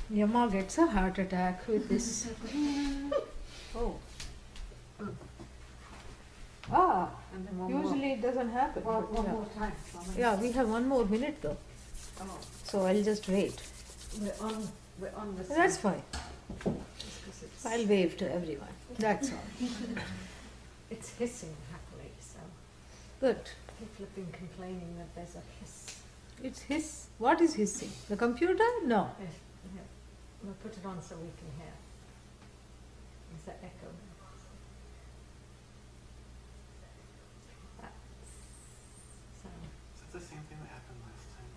Yama gets a heart attack with this. Oh. Ah, And then one usually more. it doesn't happen. One Yeah. more time. Swamini. Yeah, we have one more minute though. Oh, So I'll just wait. we're on this. That's fine. Just 'cause it's, I'll wave to everyone. That's all. it's hissing happily, so Good. people have been complaining that there's a hiss. It's hiss. What is hissing? The computer? No. Yes, yeah. We'll put it on so we can hear. Is that echo? That's so. Is that the same thing that happened last time?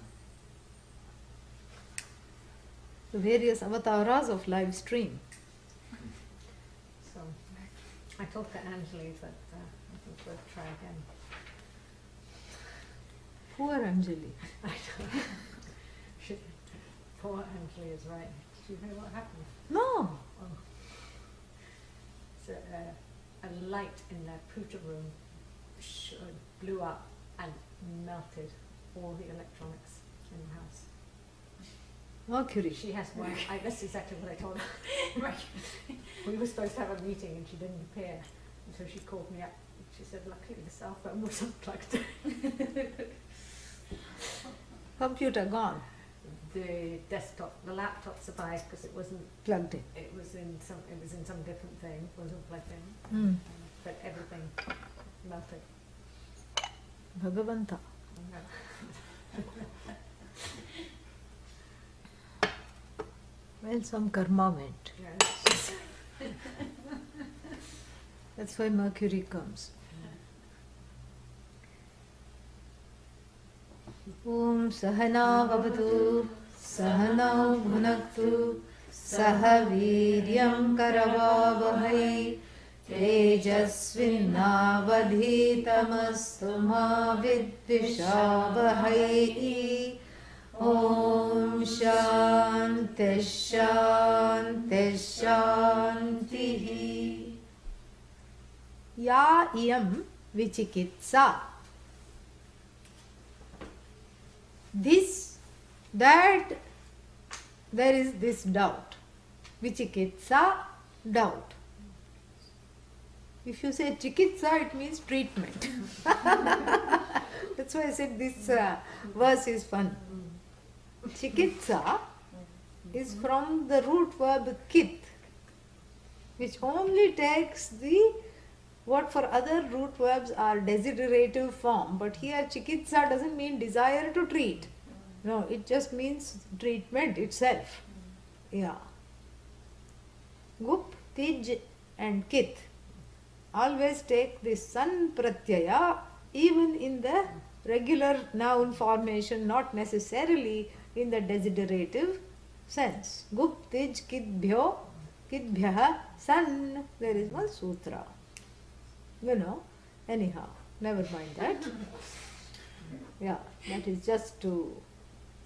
The various avatars of live stream. So I told to Anjali that I think we'll try again. Poor Anjali. I know. Poor Anjali is right. Did you hear what happened? No. Oh. So, a light in their puja room blew up and melted all the electronics in the house. Mercury. She has one. That's exactly what I told her. We were supposed to have a meeting and she didn't appear. And so she called me up. She said, luckily the cell phone was unplugged. Computer gone. The desktop, the laptop survived because it wasn't. Plugged in. It was in some different thing. Wasn't plugged in. Mm. But everything melted. Bhagavanta. Well, some karma went. Yeah. That's why Mercury comes. Om Sahana Bhavatu Sahanau Bhunaktu Saha Viryam Karavavahai Tejasvinnavadhitamastu ma vidvishavahai. Om Shanti Shanti Shantihi. Ya iyam vichikitsa. This, that, there is this doubt. Vichikitsa, doubt. If you say chikitsa, it means treatment. That's why I said this verse is fun. Chikitsa is from the root verb kit, which only takes the what for other root verbs are desiderative form, but here chikitsa doesn't mean desire to treat. No, it just means treatment itself. Yeah. Gup, tij and kit always take the san pratyaya even in the regular noun formation, not necessarily in the desiderative sense. Gup, tij, kitbhyo, kitbhyah, san. There is one sutra. Anyhow, never mind that. Yeah, that is just to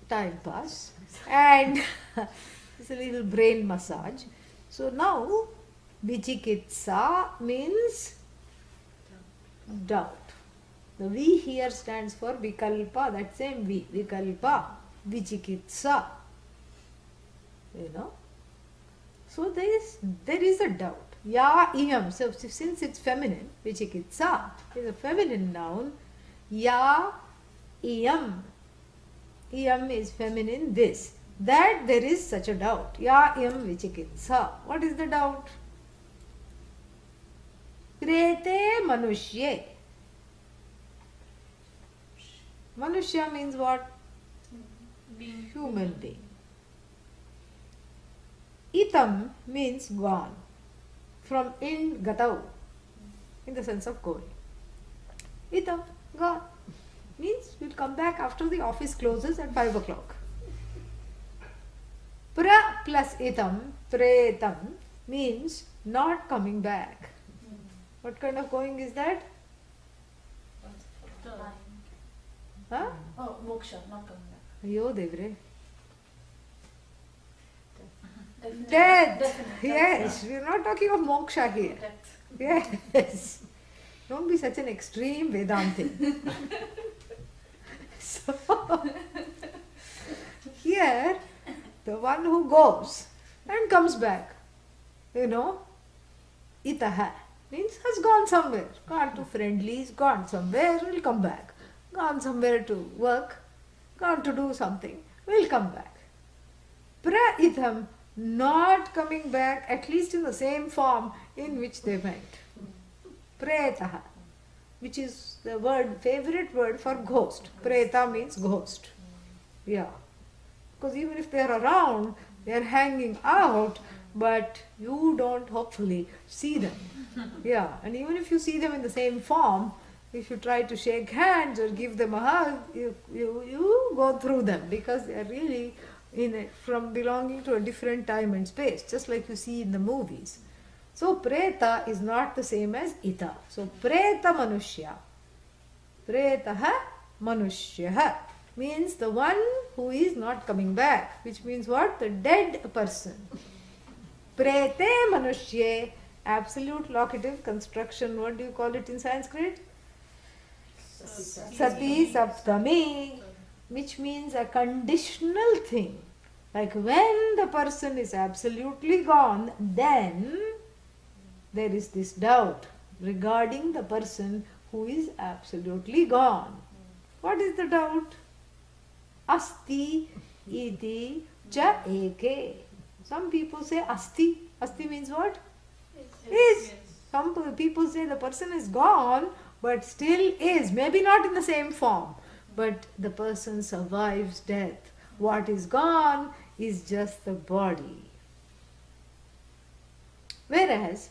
time pass. And it's a little brain massage. So now, vichikitsa means doubt. The V here stands for vikalpa, that same V, vikalpa, vichikitsa. So there is a doubt. Ya iyam, so since it's feminine, vichikitsa is a feminine noun. Ya iyam, iyam is feminine, this. That there is such a doubt. Ya iyam vichikitsa. What is the doubt? Krete manushye. Manushya means what? Human being. Itam means gone. From in gatau, in the sense of going. Itam, gone. Means we'll come back after the office closes at 5 o'clock. Pra plus itam, pretam, means not coming back. What kind of going is that? Huh? Oh, moksha, not coming back. Yo devre. Definitely. Death. Definitely. Yes, we are not talking of moksha here. Death. Yes. Don't be such an extreme Vedanti. So, here, the one who goes and comes back. Itaha means has gone somewhere, gone to friendlies, gone somewhere, will come back. Gone somewhere to work, gone to do something, will come back. Praitham, not coming back, at least in the same form in which they went. Pretaha, which is the favorite word for ghost. Preta means ghost. Yeah. Because even if they are around, they are hanging out, but you don't hopefully see them. Yeah. And even if you see them in the same form, if you try to shake hands or give them a hug, you go through them because they are really from belonging to a different time and space, just like you see in the movies. So preta is not the same as ita. So preta manushya. Pretaha manushyaha means the one who is not coming back, which means what? The dead person. Prete manushye, absolute locative construction. What do you call it in Sanskrit? Sati saptami, which means a conditional thing. Like when the person is absolutely gone, then there is this doubt regarding the person who is absolutely gone. What is the doubt? Asti iti cha eke. Some people say asti. Asti means what? Is. Some people say the person is gone but still is. Maybe not in the same form, but the person survives death. What is gone is just the body. Whereas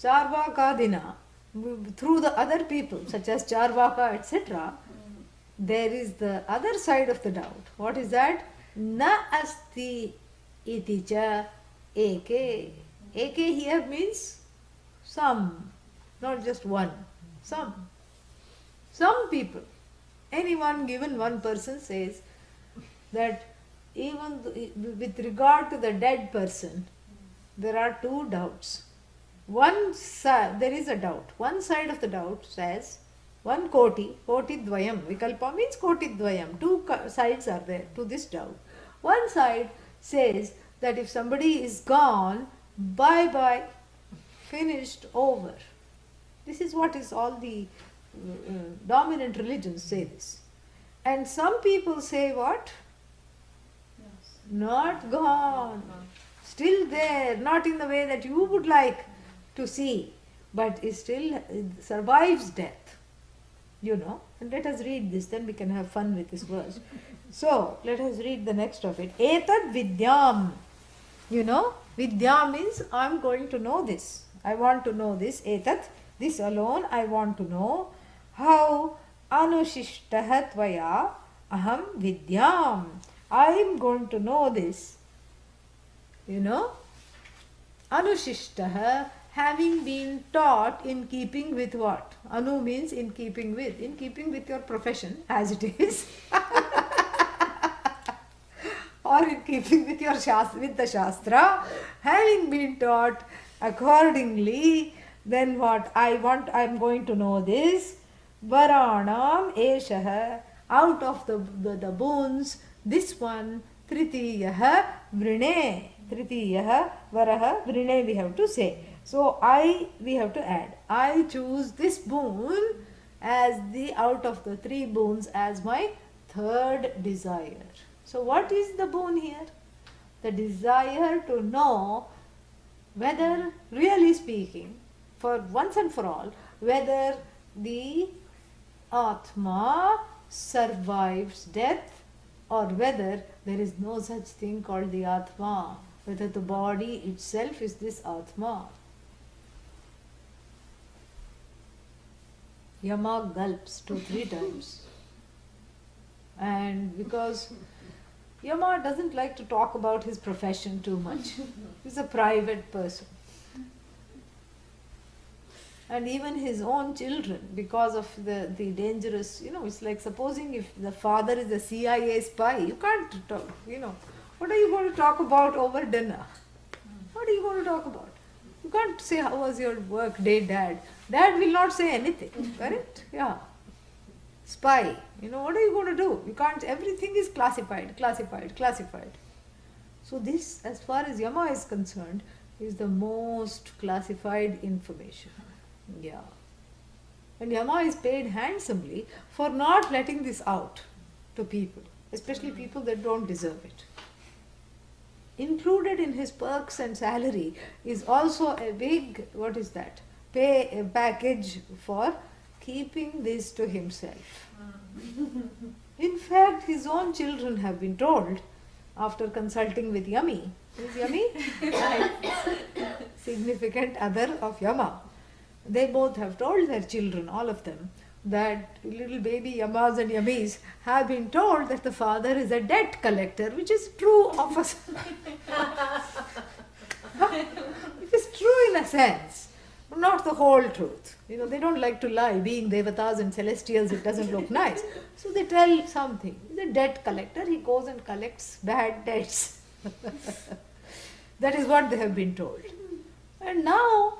Charvakadina, through the other people such as Charvaka etc., there is the other side of the doubt. What is that? Na asti iti cha eke. Eke here means some, not just one. Some people, anyone given one person says that even with regard to the dead person, there are two doubts. One side, there is a doubt. One side of the doubt says, one koti dvayam, vikalpa means koti dvayam. Two sides are there to this doubt. One side says that if somebody is gone, bye-bye, finished, over. This is what is all the dominant religions say this. And some people say what? Not gone. Still there, not in the way that you would like to see, but it still survives death. And let us read this, then we can have fun with this verse. So, let us read the next of it. Etad vidyam. Vidya means I am going to know this. I want to know this. Etat, this alone I want to know. How anushishtaha tvaya aham vidyam. I am going to know this. Anushishtaha, having been taught in keeping with what? Anu means in keeping with your profession as it is. Or in keeping with your with the Shastra, having been taught accordingly, then what? I am going to know this. Varanam eshaha, out of the boons, this one, tritiyaha vrine. Tritiyaha varaha vrine we have to say. So we have to add. I choose this boon as out of the three boons as my third desire. So what is the boon here? The desire to know whether, really speaking, for once and for all, whether the Atma survives death or whether there is no such thing called the Atma, whether the body itself is this Atma. Yama gulps 2-3 times. And because Yama doesn't like to talk about his profession too much. He's a private person. And even his own children, because of the dangerous, it's like supposing if the father is a CIA spy, you can't talk, what are you going to talk about over dinner? What are you going to talk about? You can't say, how was your work day, Dad? Dad will not say anything, correct? Yeah. Spy, what are you going to do? You can't, everything is classified. So this, as far as Yama is concerned, is the most classified information. Yeah. And Yama is paid handsomely for not letting this out to people, especially people that don't deserve it. Included in his perks and salary is also a big, what is that, pay package for keeping this to himself. In fact, his own children have been told, after consulting with Yami, who is Yami? Significant other of Yama. They both have told their children, all of them, that little baby Yamas and Yamis have been told that the father is a debt collector, which is true of us. It is true in a sense, but not the whole truth. They don't like to lie. Being devatas and celestials, it doesn't look nice. So they tell something. He's a debt collector. He goes and collects bad debts. That is what they have been told. And now,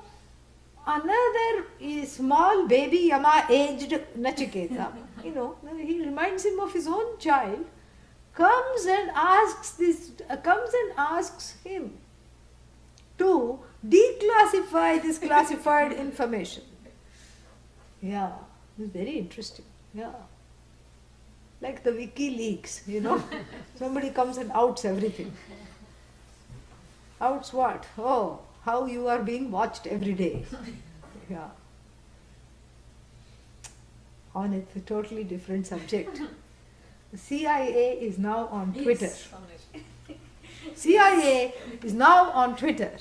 another small baby Yama aged Nachiketa, he reminds him of his own child, comes and asks him to declassify this classified information. Yeah, it's very interesting. Yeah. Like the WikiLeaks, somebody comes and outs everything. Outs what? Oh, how you are being watched every day. Yeah. On a totally different subject. The CIA is now on Twitter. CIA is now on Twitter.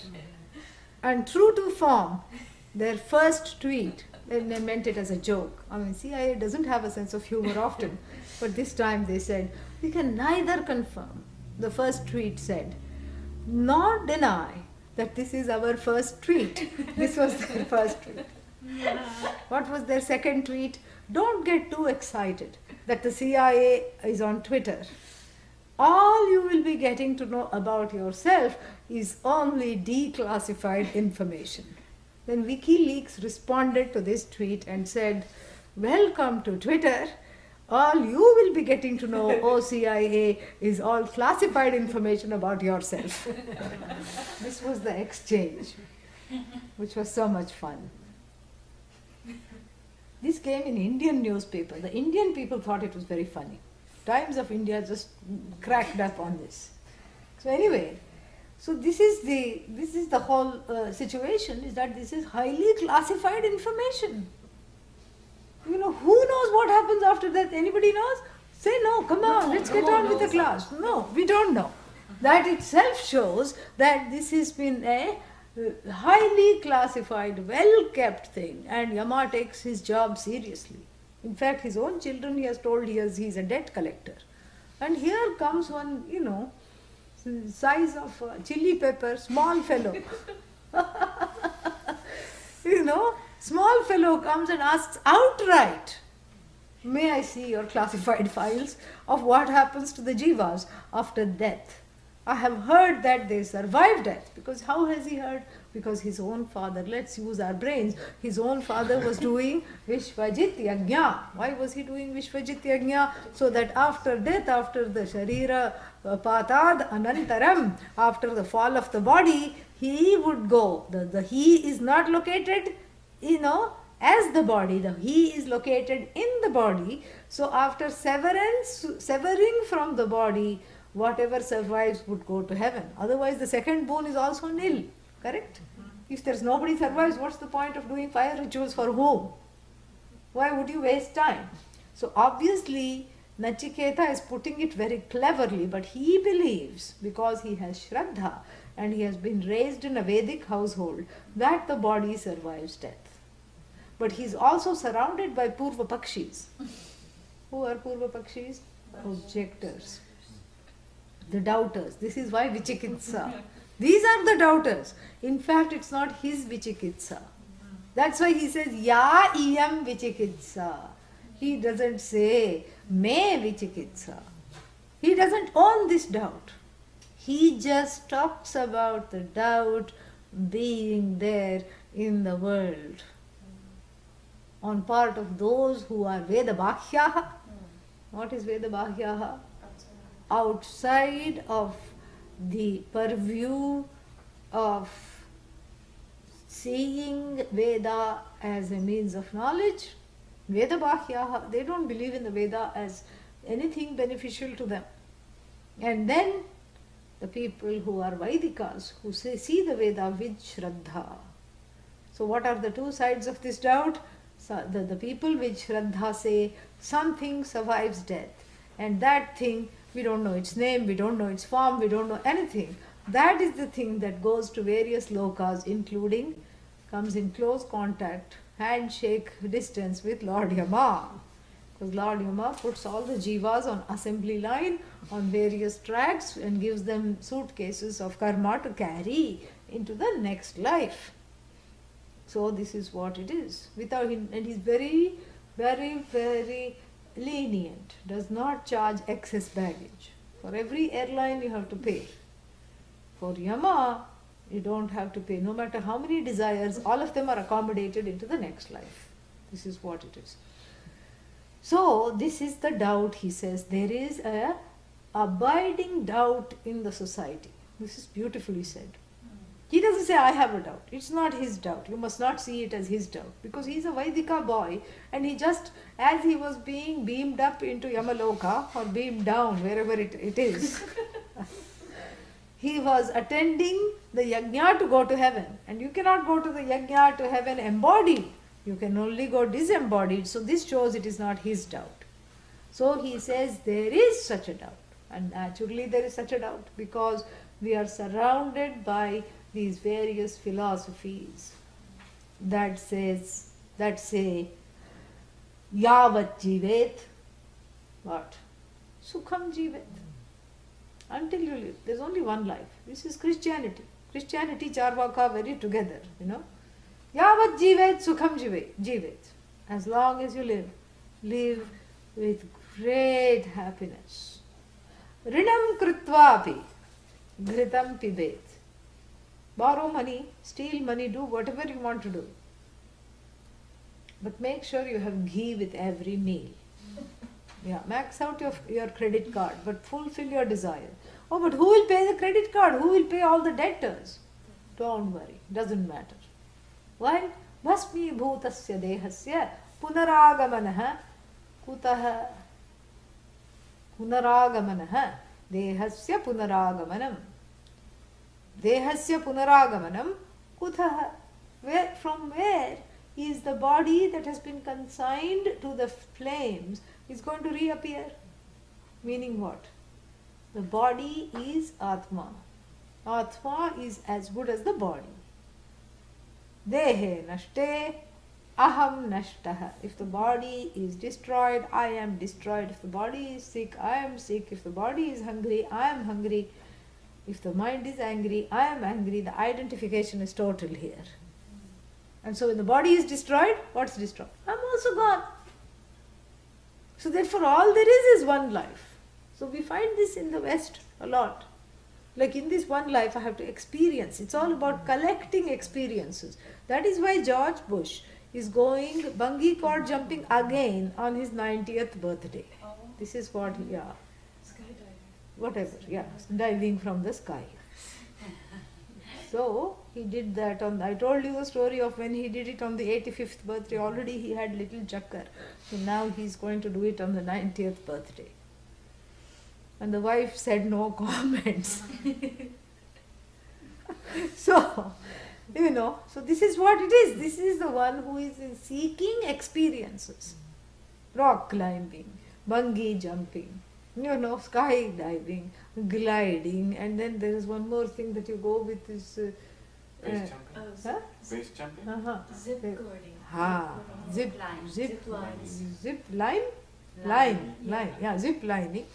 And true to form, their first tweet, they meant it as a joke. CIA doesn't have a sense of humor often, but this time they said, we can neither confirm. The first tweet said, nor deny that this is our first tweet. This was their first tweet. What was their second tweet? Don't get too excited that the CIA is on Twitter. All you will be getting to know about yourself is only declassified information. Then WikiLeaks responded to this tweet and said, welcome to Twitter. All you will be getting to know, CIA, is all classified information about yourself. This was the exchange, which was so much fun. This came in Indian newspaper. The Indian people thought it was very funny. Times of India just cracked up on this. So anyway, so this is the whole situation, is that this is highly classified information. Who knows what happens after that? Anybody knows? Say no, come on, let's get on with the class. No, we don't know. That itself shows that this has been a highly classified, well-kept thing, and Yama takes his job seriously. In fact, his own children, he has told he's a debt collector. And here comes one, size of chili pepper, small fellow. Small fellow comes and asks outright, may I see your classified files of what happens to the jivas after death? I have heard that they survive death. Because how has he heard? Because his own father, let's use our brains, his own father was doing Vishvajit Yajna. Why was he doing Vishvajit Yajna? So that after death, after the Sharira Patad Anantaram, after the fall of the body, he would go. The he is not located, as the body. The he is located in the body. So after severing from the body, whatever survives would go to heaven. Otherwise, the second boon is also nil. Correct? If there's nobody survives, what's the point of doing fire rituals for whom? Why would you waste time? So obviously, Nachiketa is putting it very cleverly, but he believes, because he has Shraddha and he has been raised in a Vedic household, that the body survives death. But he's also surrounded by Purva Pakshis. Who are Purva Pakshis? Objectors. The doubters. This is why Vichikitsa. These are the doubters. In fact, it's not his Vichikitsa. That's why he says, Ya iyam Vichikitsa. He doesn't say, Me Vichikitsa. He doesn't own this doubt. He just talks about the doubt being there in the world on part of those who are Veda Bhashyaha. What is Veda Bhashyaha? Outside of the purview of seeing Veda as a means of knowledge. Veda Bhashya, they don't believe in the Veda as anything beneficial to them. And then the people who are Vaidikas, who see the Veda with Shraddha. So what are the two sides of this doubt? So the people with Shraddha say something survives death, and that thing, we don't know its name, we don't know its form, we don't know anything. That is the thing that goes to various lokas, including, comes in close contact, handshake distance with Lord Yama. Because Lord Yama puts all the jivas on assembly line, on various tracks, and gives them suitcases of karma to carry into the next life. So this is what it is. Without him, and he's very, very, very lenient. Does not charge excess baggage. For every airline you have to pay. For Yama, you don't have to pay. No matter how many desires, all of them are accommodated into the next life. This is what it is. So this is the doubt, he says. There is a abiding doubt in the society. This is beautifully said. He doesn't say, I have a doubt. It's not his doubt. You must not see it as his doubt. Because he's a Vaidika boy, and he just, as he was being beamed up into Yamaloka, or beamed down, wherever it is, he was attending the yajna to go to heaven. And you cannot go to the yajna to heaven embodied. You can only go disembodied. So this shows it is not his doubt. So he says there is such a doubt. And naturally there is such a doubt, because we are surrounded by these various philosophies that say yavat jivet, what? Sukham jivet. Until you live. There's only one life. This is Christianity. Christianity, Charvaka, very together, you know. Yavat jivet, sukham jivet. As long as you live with great happiness. Rinam kritvapi, ghritam pibet. Borrow money, steal money, do whatever you want to do. But make sure you have ghee with every meal. Yeah, max out your credit card, but fulfill your desire. Oh, but who will pay the credit card? Who will pay all the debtors? Don't worry, doesn't matter. Why? Bhasmi bhutasya dehasya punaragamanah kutah punaragamanah dehasya punaragamanam. Dehasya punaragamanam kutah. From where is the body that has been consigned to the flames is going to reappear? Meaning what? The body is Atma. Atma is as good as the body. Dehe nashte aham nashtah. If the body is destroyed, I am destroyed. If the body is sick, I am sick. If the body is hungry, I am hungry. If the mind is angry, I am angry. The identification is total here. And so when the body is destroyed, what's destroyed? I'm also gone. So therefore all there is one life. So we find this in the West a lot. Like in this one life I have to experience. It's all about collecting experiences. That is why George Bush is going bungee cord jumping again on his 90th birthday. This is what, yeah. Whatever, yeah, diving from the sky. So he did that on, I told you the story of when he did it on the 85th birthday. Already he had little chakkar. So now he's going to do it on the 90th birthday. And the wife said no comments. So, you know, so this is what it is. This is the one who is seeking experiences. Rock climbing, bungee jumping, you know, skydiving, gliding, and then there is one more thing that you go with is Base jumping. huh? Base jumping? Zip coding. Zip line, yeah, zip lining.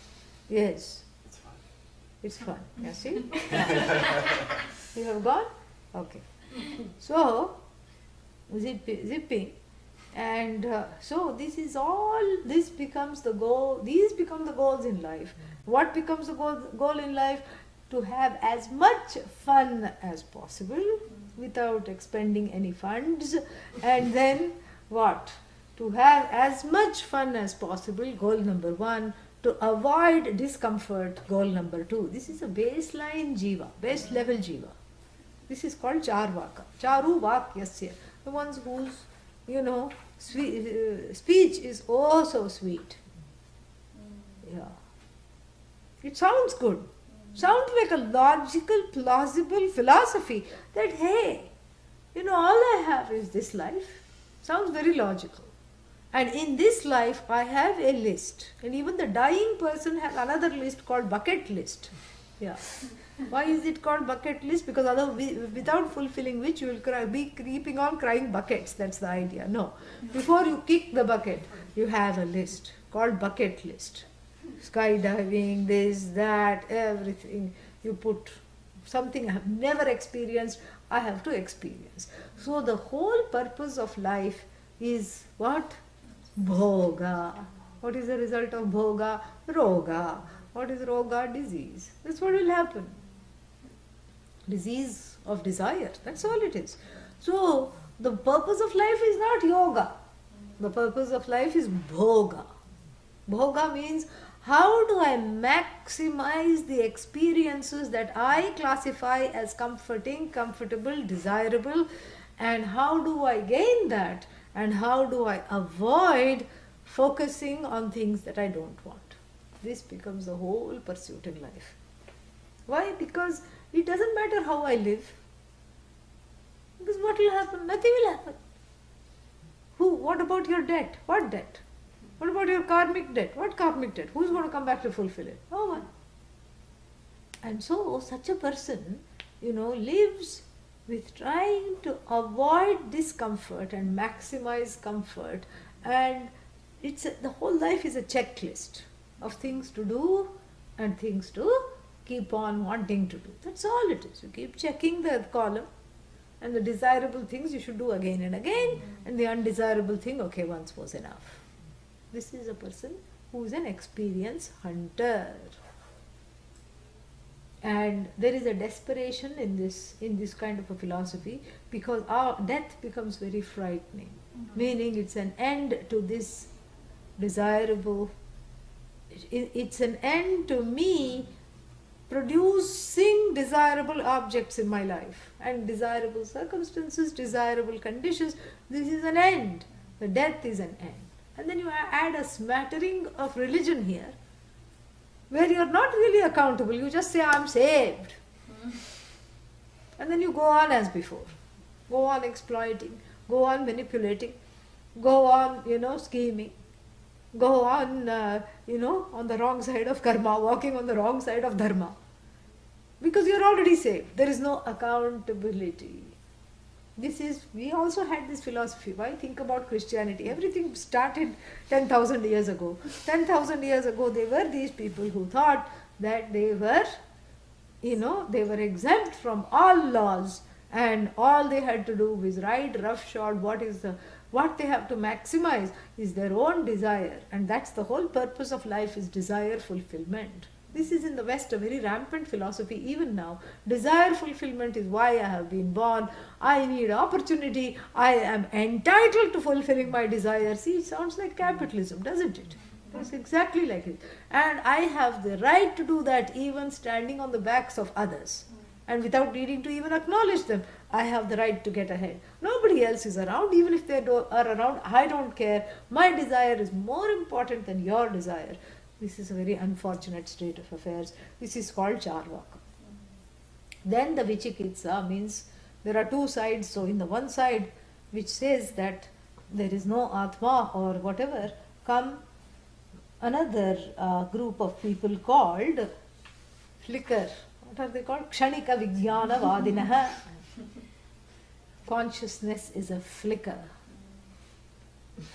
Yes, It's fun. it's fun. Yeah, see? You have gone? Okay. So, zipping. And so this is all, this becomes the goal, these become the goals in life. What becomes the goal in life? To have as much fun as possible without expending any funds. And then what? To have as much fun as possible, goal number one, to avoid discomfort, goal number 2. This is a baseline jiva, base level jiva. This is called charvaka. Charu vakyasya. The ones whose, speech is oh so sweet. Yeah. It sounds good. Sounds like a logical, plausible philosophy that, hey, all I have is this life. Sounds very logical. And in this life, I have a list. And even the dying person has another list called bucket list. Yeah. Why is it called bucket list? Because without fulfilling which you will be keeping on crying buckets. That's the idea. No. Before you kick the bucket, you have a list called bucket list. Skydiving, this, that, everything. You put something I have never experienced, I have to experience. So the whole purpose of life is what? Bhoga. What is the result of bhoga? Roga. What is roga? Disease. That's what will happen. Disease of desire. That's all it is. So the purpose of life is not yoga. The purpose of life is bhoga. Bhoga means how do I maximize the experiences that I classify as comforting, comfortable, desirable, and how do I gain that? And how do I avoid focusing on things that I don't want? This becomes the whole pursuit in life. Why? Because it doesn't matter how I live. Because what will happen? Nothing will happen. What about your debt? What debt? What about your karmic debt? What karmic debt? Who's going to come back to fulfill it? No one. And so such a person, lives with trying to avoid discomfort and maximize comfort, and the whole life is a checklist of things to do and things to keep on wanting to do. That's all it is. You keep checking the column, and the desirable things you should do again and again, and the undesirable thing, okay, once was enough. This is a person who is an experience hunter. And there is a desperation in this kind of a philosophy, because our death becomes very frightening. Meaning it's an end to this desirable, it's an end to me producing desirable objects in my life and desirable circumstances, desirable conditions. This is an end. The death is an end. And then you add a smattering of religion here, where you are not really accountable. You just say, I'm saved. And then you go on as before. Go on exploiting, go on manipulating, go on, scheming, go on, on the wrong side of karma, walking on the wrong side of dharma. Because you are already saved. There is no accountability. We also had this philosophy. Why think about Christianity? Everything started 10,000 years ago. 10,000 years ago, there were these people who thought that they were exempt from all laws, and all they had to do was ride roughshod. What they have to maximize is their own desire, and that's the whole purpose of life, is desire fulfillment. This is in the West a very rampant philosophy even now. Desire fulfillment is why I have been born. I need opportunity. I am entitled to fulfilling my desire. See, it sounds like capitalism, doesn't it? It's exactly like it. And I have the right to do that even standing on the backs of others. And without needing to even acknowledge them, I have the right to get ahead. Nobody else is around. Even if they are around, I don't care. My desire is more important than your desire. This is a very unfortunate state of affairs. This is called charvaka. Then the Vichikitsa means there are two sides. So in the one side which says that there is no Atma or whatever, come another group of people called flicker. What are they called? Kshanika Vijnana Vadinaha. Consciousness is a flicker.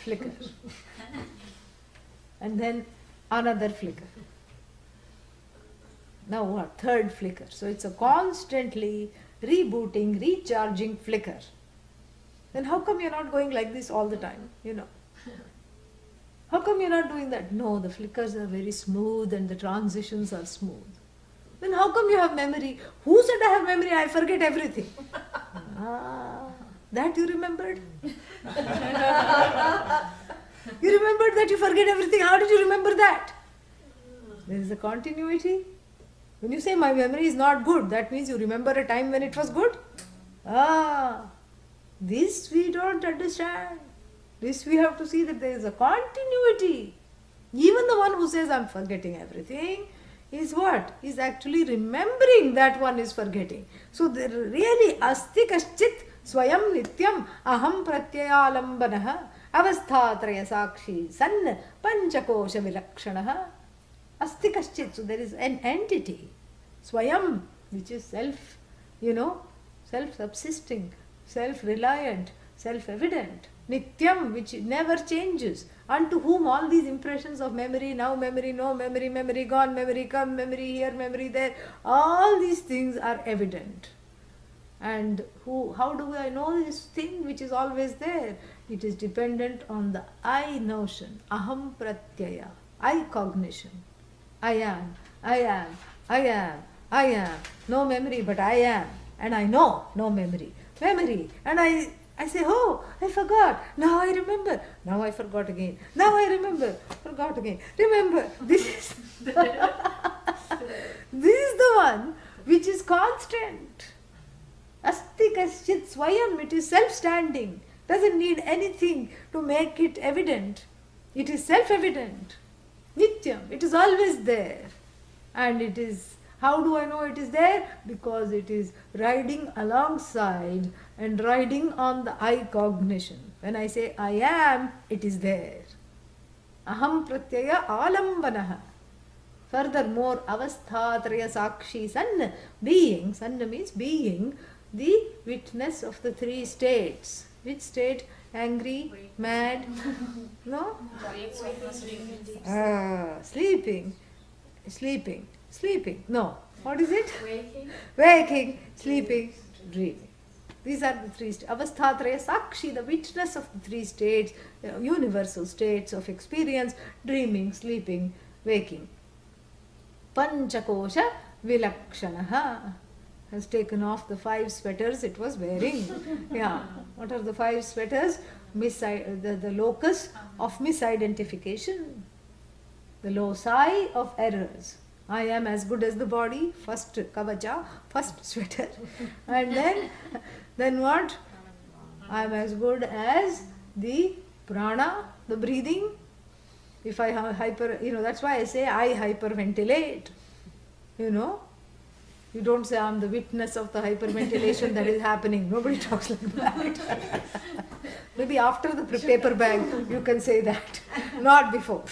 Flicker. And then another flicker. Now what? Third flicker. So it's a constantly rebooting, recharging flicker. Then how come you're not going like this all the time? How come you're not doing that? No, the flickers are very smooth and the transitions are smooth. Then how come you have memory? Who said I have memory? I forget everything. That you remembered? You remembered that you forget everything. How did you remember that? There is a continuity. When you say my memory is not good, that means you remember a time when it was good? This we don't understand. This we have to see that there is a continuity. Even the one who says I'm forgetting everything is what? Is actually remembering that one is forgetting. So there really asti kaschit swayam nityam aham pratyayalambanaha avasthatraya sakshi san panchakosha vilakshanaha asti kaschit. So there is an entity, swayam, which is self, self-subsisting, self-reliant, self-evident. Nityam, which never changes, unto whom all these impressions of memory, now memory, no memory, memory gone, memory come, memory here, memory there, all these things are evident. And how do I know this thing which is always there? It is dependent on the I notion, aham pratyaya, I cognition. I am, I am, I am, I am. No memory, but I am. And I know, no memory. Memory. And I say, oh, I forgot. Now I remember. Now I forgot again. Now I remember. Forgot again. Remember. This is the one which is constant. Asti kaschit swayam. It is self-standing. Doesn't need anything to make it evident. It is self-evident. Nityam. It is always there. And it is, how do I know it is there? Because it is riding alongside and riding on the I cognition. When I say I am, it is there. Aham pratyaya alambanaha. Furthermore, avasthatraya sakshi san, being, san means being, the witness of the three states. Which state? Angry, mad, no? Sleeping, sleeping, sleeping. No. What is it? Waking, sleeping, dreaming. These are the three states. Avasthatraya sakshi, the witness of the three states, universal states of experience, dreaming, sleeping, waking. Panchakosha vilakshanaha. Has taken off the 5 sweaters it was wearing. Yeah. What are the 5 sweaters? The locus of misidentification. The loci of errors. I am as good as the body, first kavacha, first sweater. And then what? I am as good as the prana, the breathing. If I have that's why I say I hyperventilate. You don't say I'm the witness of the hyperventilation that is happening. Nobody talks like that. Maybe after the paper bag you can say that. Not before.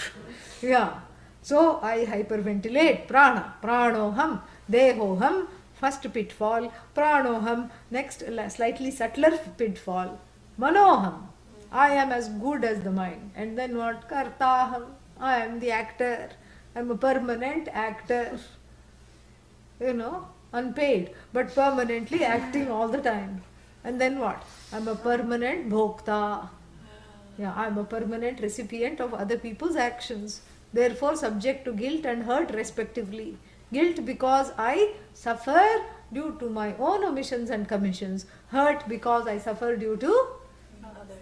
Yeah. So I hyperventilate. Prana. Pranoham. Dehoham. First pitfall. Pranoham. Next slightly subtler pitfall. Manoham. I am as good as the mind. And then what? Kartaham. I am the actor. I am a permanent actor. Unpaid, but permanently acting all the time. And then what? I'm a permanent bhokta. Yeah, I'm a permanent recipient of other people's actions. Therefore, subject to guilt and hurt respectively. Guilt because I suffer due to my own omissions and commissions. Hurt because I suffer due to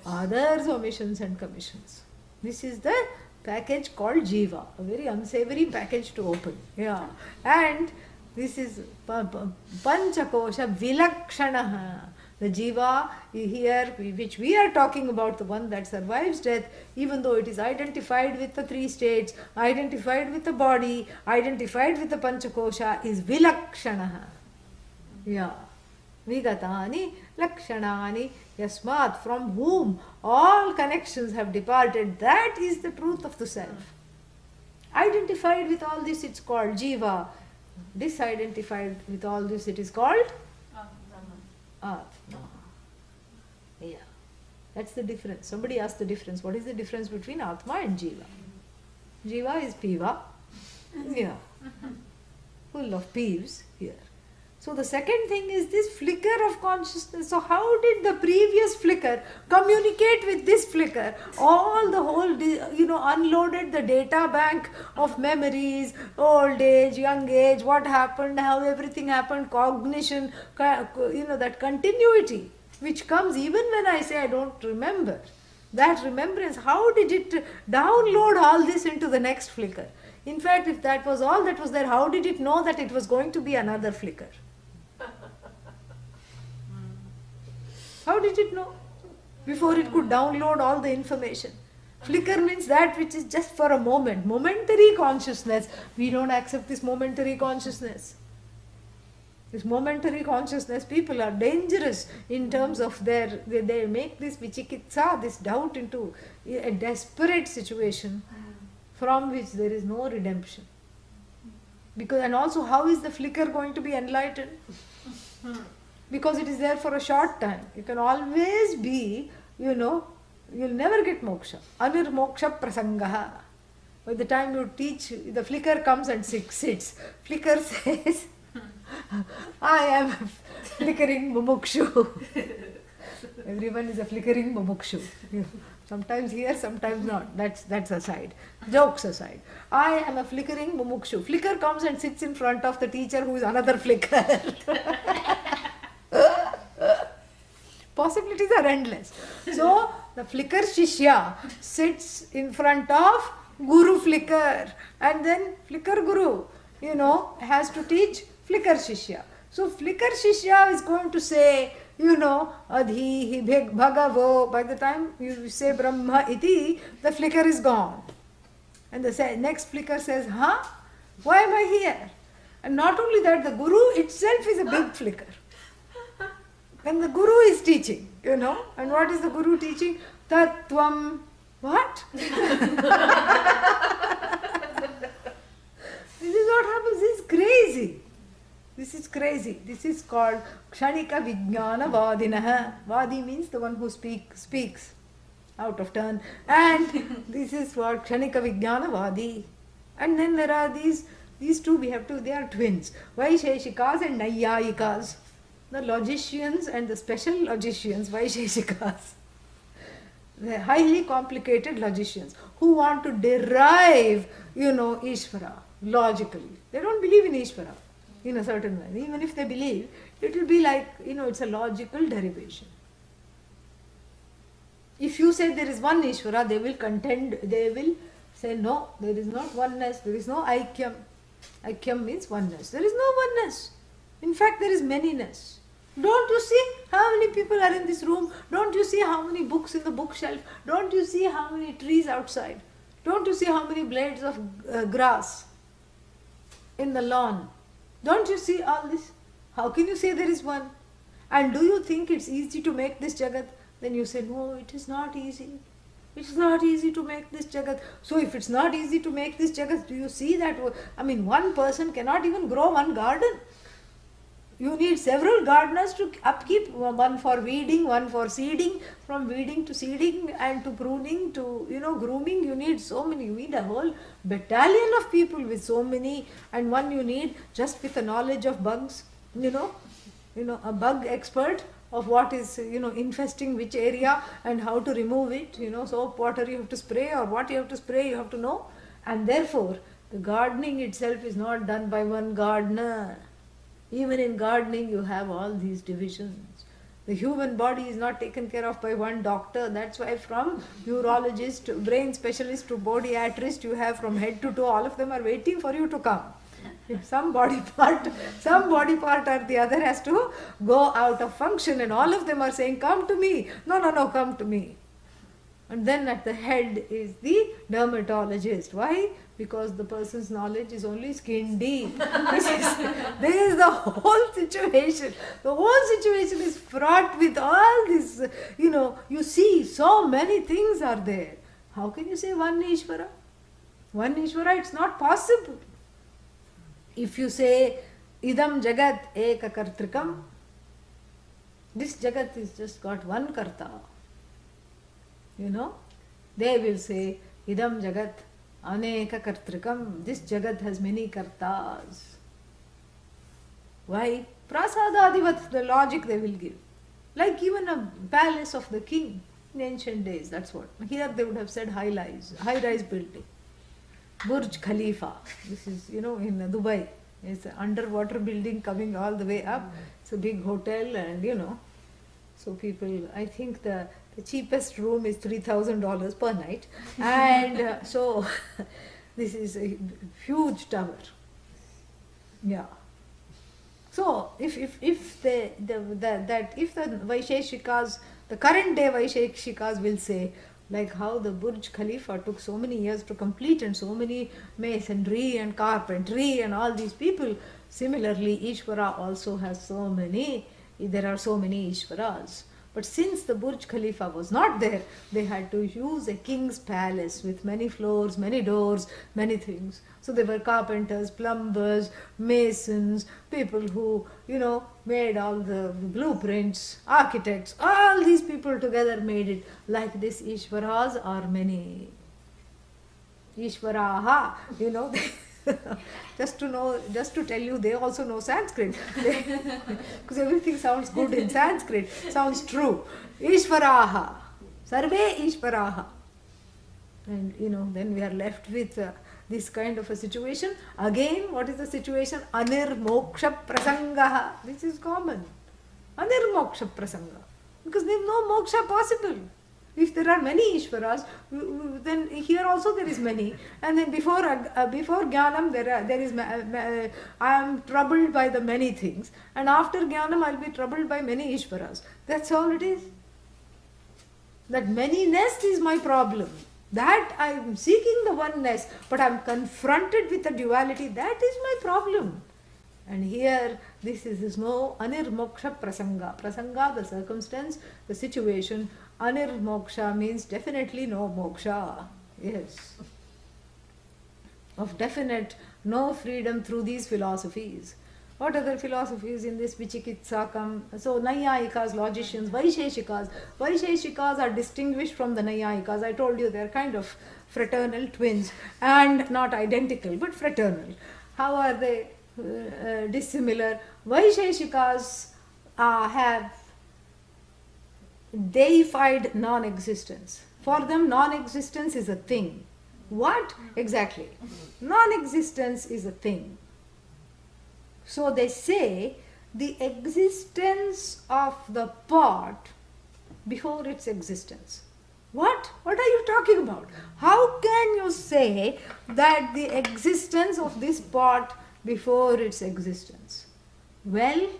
others' omissions and commissions. This is the package called jiva. A very unsavory package to open. Yeah. And this is panchakosha vilakshanaha. The jiva here, which we are talking about, the one that survives death, even though it is identified with the 3 states, identified with the body, identified with the panchakosha, is vilakshanaha. Yeah. Vigatani lakshanani yasmat, from whom all connections have departed. That is the truth of the self. Identified with all this, it's called jiva. Disidentified with all this, it is called Atma. Yeah. That's the difference. Somebody asked the difference. What is the difference between Atma and Jiva? Jiva is Piva. Yeah. Full of peeves here. So the second thing is this flicker of consciousness. So how did the previous flicker communicate with this flicker? All the whole, unloaded the data bank of memories, old age, young age, what happened, how everything happened, cognition, that continuity which comes even when I say I don't remember. That remembrance, how did it download all this into the next flicker? In fact, if that was all that was there, how did it know that it was going to be another flicker? How did it know? Before it could download all the information. Flicker means that which is just for a moment. Momentary consciousness. We don't accept this momentary consciousness. This momentary consciousness, people are dangerous in terms of they make this vichikitsa, this doubt, into a desperate situation from which there is no redemption. Because, and also, how is the flicker going to be enlightened? Because it is there for a short time. You can always be, you'll never get moksha. Anirmoksha prasangaha. By the time you teach, the flicker comes and sits. Flicker says, I am a flickering mumukshu. Everyone is a flickering mumukshu. Sometimes here, sometimes not. That's aside. Jokes aside. I am a flickering mumukshu. Flicker comes and sits in front of the teacher who is another flicker. Possibilities are endless. So, the flicker shishya sits in front of guru flicker. And then flicker guru, has to teach flicker shishya. So, flicker shishya is going to say, adhihi bhagavo. By the time you say brahma iti, the flicker is gone. And the next flicker says, why am I here? And not only that, the guru itself is a big flicker. And the guru is teaching, and what is the guru teaching? Tattvam. What? This is what happens. This is crazy. This is called Kshanika Vijnana Vadinaha. Vadi means the one who speaks out of turn. And this is what Kshanika Vijnana Vadi. And then there are these two, they are twins. Vaisheshikas and Naiyayikas. The logicians and the special logicians, Vaisheshikas. The highly complicated logicians who want to derive, Ishvara logically. They don't believe in Ishvara in a certain way. Even if they believe, it will be like, it's a logical derivation. If you say there is one Ishvara, they will say no, there is not oneness, there is no aikyam. Aikyam means oneness. There is no oneness. In fact, there is manyness. Don't you see how many people are in this room? Don't you see how many books in the bookshelf? Don't you see how many trees outside? Don't you see how many blades of grass in the lawn? Don't you see all this? How can you say there is one? And do you think it's easy to make this jagat? Then you say, no, it is not easy. It's not easy to make this jagat. So if it's not easy to make this jagat, do you see that? One person cannot even grow one garden. You need several gardeners to upkeep, one for weeding, one for seeding, from weeding to seeding and to pruning to, grooming. You need so many, you need a whole battalion of people with so many, and one you need just with a knowledge of bugs, a bug expert of what is, infesting which area and how to remove it, soap, water you have to spray or what you have to spray, you have to know. And therefore, the gardening itself is not done by one gardener. Even in gardening, you have all these divisions. The human body is not taken care of by one doctor. That's why from neurologist to brain specialist to podiatrist, you have from head to toe, all of them are waiting for you to come. If some body part or the other has to go out of function, and all of them are saying, come to me. No, come to me. And then at the head is the dermatologist. Why? Because the person's knowledge is only skin deep. This is the whole situation. The whole situation is fraught with all this, you see so many things are there. How can you say one Ishvara? One Ishvara, it's not possible. If you say, idam jagat eka kartrikam, this jagat is just got one karta. They will say, idam jagat aneka kartrikam, this jagat has many kartas. Why? Prasadadivat, the logic they will give. Like even a palace of the king in ancient days, that's what. Here they would have said high-rise building. Burj Khalifa, this is, in Dubai. It's an underwater building coming all the way up. It's a big hotel and, so people, I think the cheapest room is $3,000 per night. And so This is a huge tower. Yeah. So if the Vaisheshikas, the current day Vaisheshikas will say, like how the Burj Khalifa took so many years to complete and so many masonry and carpentry and all these people, similarly Ishvara also has so many, there are so many Ishvaras. But since the Burj Khalifa was not there, they had to use a king's palace with many floors, many doors, many things. So there were carpenters, plumbers, masons, people who, made all the blueprints, architects, all these people together made it. Like this, Ishvaras are many. Ishvaraha, just to tell you, they also know Sanskrit. Because everything sounds good in Sanskrit, sounds true. Ishvaraha, sarve Ishvaraha. And then we are left with this kind of a situation. Again, what is the situation? Anirmoksha prasangaha. This is common. Anirmoksha prasanga. Because there is no moksha possible. If there are many Ishvaras, then here also there is many. And then before Jnanam, there is I am troubled by the many things. And after Jnanam, I will be troubled by many Ishvaras. That's all it is. That manyness is my problem. That I am seeking the oneness, but I am confronted with the duality. That is my problem. And here, this is no anirmoksha prasanga. Prasanga, the circumstance, the situation. Anirmoksha means definitely no moksha. Yes. Of definite no freedom through these philosophies. What other philosophies in this Vichikitsa come? So Nayayikas, logicians, Vaisheshikas. Vaisheshikas are distinguished from the Nayayikas. I told you they are kind of fraternal twins and not identical but fraternal. How are they dissimilar? Vaisheshikas have deified non-existence. For them, non-existence is a thing. What? Exactly. Non-existence is a thing. So they say the existence of the pot before its existence. What? What are you talking about? How can you say that the existence of this pot before its existence? Well,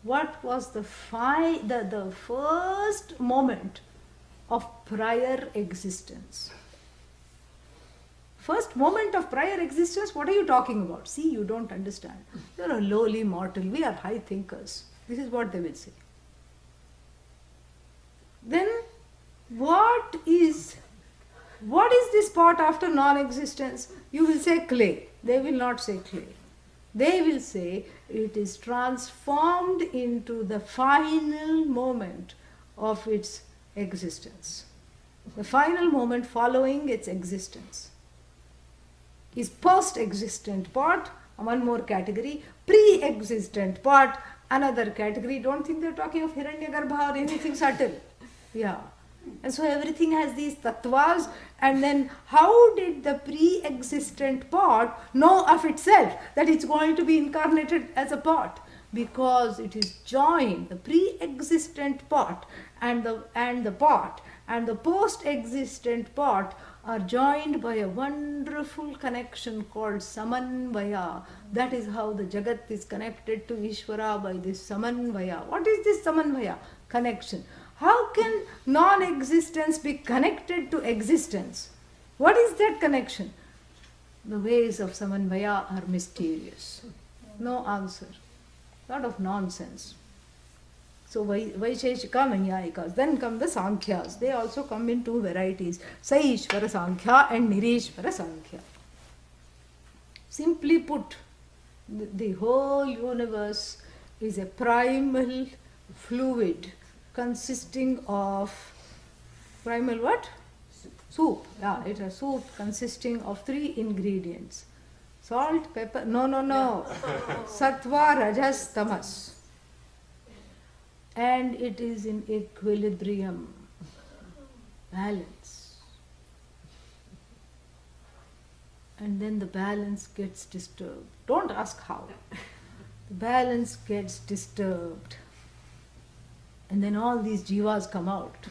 what was the first moment of prior existence? First moment of prior existence, what are you talking about? See, you don't understand. You're a lowly mortal. We are high thinkers. This is what they will say. Then, what is this pot after non-existence? You will say clay. They will not say clay. They will say it is transformed into the final moment of its existence. The final moment following its existence is post-existent pot, one more category, pre-existent pot, another category. Don't think they're talking of Hiranyagarbha or anything subtle. Yeah. And so everything has these tattvas, and then how did the pre-existent pot know of itself that it's going to be incarnated as a pot? Because it is joined, the pre-existent pot and the pot and the post-existent pot are joined by a wonderful connection called Samanvaya. That is how the Jagat is connected to Ishvara, by this Samanvaya. What is this Samanvaya? Connection. How can non-existence be connected to existence? What is that connection? The ways of Samanvaya are mysterious. No answer. Lot of nonsense. So Vaisheshika Nayayikas. Then come the Sankhyas. They also come in two varieties. Saishvara Sankhya and Nirishvara Sankhya. Simply put, the whole universe is a primal fluid consisting of primal what? Soup. Yeah, it's a soup consisting of 3 ingredients. Salt, pepper, no. Sattva, Rajas, Tamas. And it is in equilibrium, balance. And then the balance gets disturbed. Don't ask how. The balance gets disturbed. And then all these jivas come out.